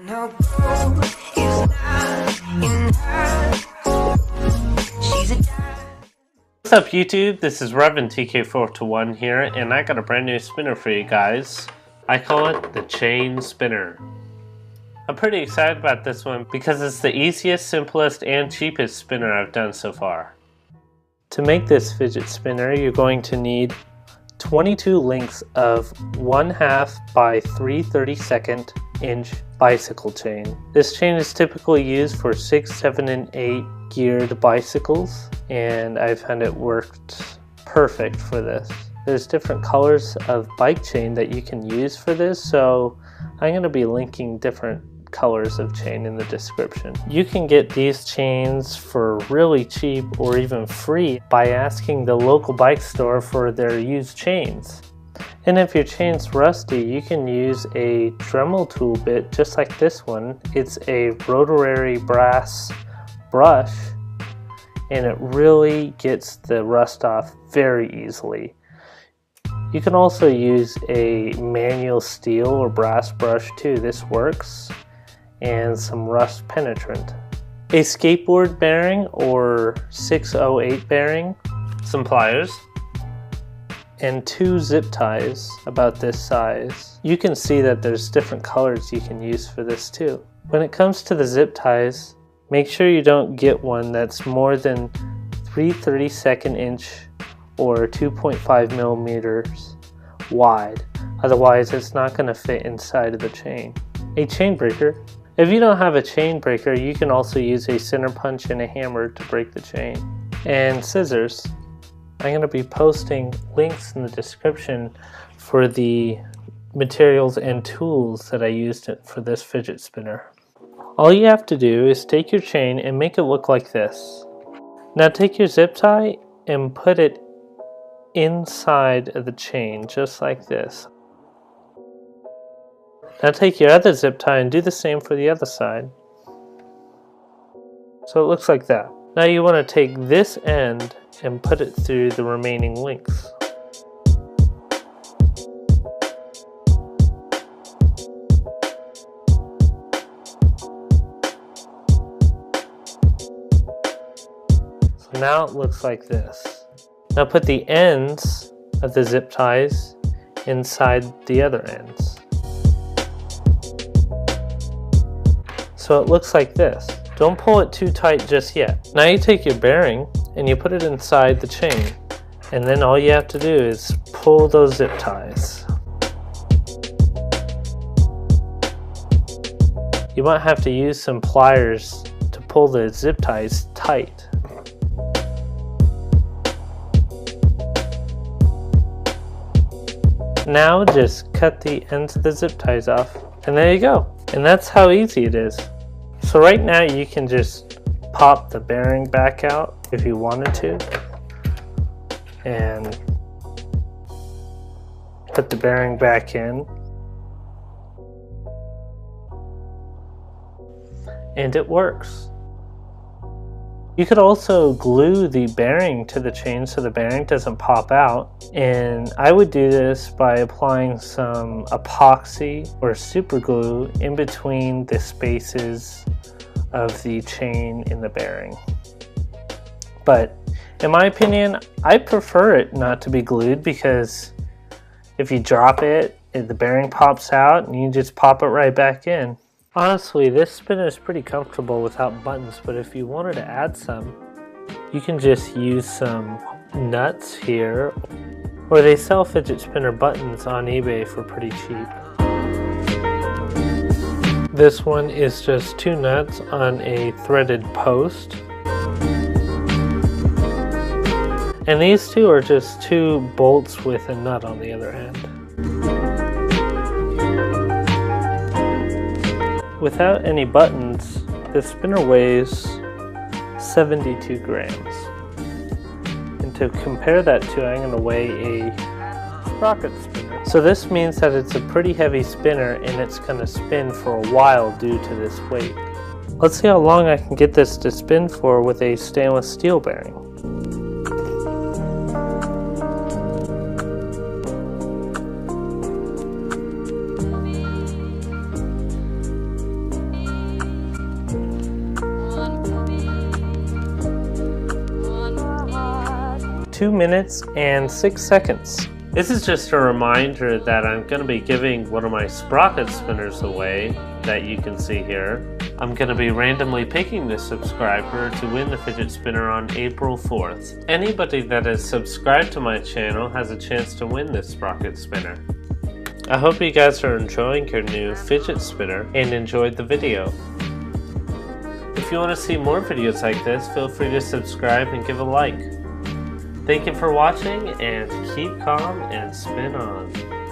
No gold is not in her. She's a What's up YouTube? This is Reverend TK421 here, and I got a brand new spinner for you guys. I call it the Chain Spinner. I'm pretty excited about this one because it's the easiest, simplest, and cheapest spinner I've done so far. To make this fidget spinner, you're going to need 22 links of 1/2 by 3/32 inch bicycle chain. This chain is typically used for 6, 7, and 8 geared bicycles, and I found it worked perfect for this. There's different colors of bike chain that you can use for this, so I'm going to be linking different colors of chain in the description. You can get these chains for really cheap or even free by asking the local bike store for their used chains. And if your chain's rusty, you can use a Dremel tool bit just like this one. It's a rotary brass brush, and it really gets the rust off very easily. You can also use a manual steel or brass brush too. This works. And some rust penetrant. A skateboard bearing or 608 bearing, some pliers, and 2 zip ties about this size. You can see that there's different colors you can use for this too. When it comes to the zip ties, make sure you don't get one that's more than 3/32 inch or 2.5 millimeters wide. Otherwise, it's not going to fit inside of the chain. A chain breaker. If you don't have a chain breaker, you can also use a center punch and a hammer to break the chain. And scissors. I'm going to be posting links in the description for the materials and tools that I used for this fidget spinner. All you have to do is take your chain and make it look like this. Now take your zip tie and put it inside of the chain, just like this. Now take your other zip tie and do the same for the other side. So it looks like that. Now you want to take this end and put it through the remaining links. So now it looks like this. Now put the ends of the zip ties inside the other ends. So it looks like this. Don't pull it too tight just yet. Now you take your bearing and you put it inside the chain, and then all you have to do is pull those zip ties. You might have to use some pliers to pull the zip ties tight. Now just cut the ends of the zip ties off, and there you go. And that's how easy it is. So right now you can just pop the bearing back out if you wanted to, and put the bearing back in, and it works. You could also glue the bearing to the chain so the bearing doesn't pop out, and I would do this by applying some epoxy or super glue in between the spaces of the chain in the bearing. But in my opinion, I prefer it not to be glued, because if you drop it, the bearing pops out and you just pop it right back in. Honestly, this spinner is pretty comfortable without buttons, but if you wanted to add some, you can just use some nuts here, or they sell fidget spinner buttons on eBay for pretty cheap. This one is just 2 nuts on a threaded post. And these 2 are just 2 bolts with a nut on the other end. Without any buttons, the spinner weighs 72 grams. And to compare that to, I'm going to weigh a sprocket spinner. So this means that it's a pretty heavy spinner, and it's going to spin for a while due to this weight. Let's see how long I can get this to spin for with a stainless steel bearing. 2 minutes and 6 seconds. This is just a reminder that I'm going to be giving one of my sprocket spinners away that you can see here. I'm going to be randomly picking this subscriber to win the fidget spinner on April 4th. Anybody that is subscribed to my channel has a chance to win this sprocket spinner. I hope you guys are enjoying your new fidget spinner and enjoyed the video. If you want to see more videos like this, feel free to subscribe and give a like. Thank you for watching, and keep calm and spin on.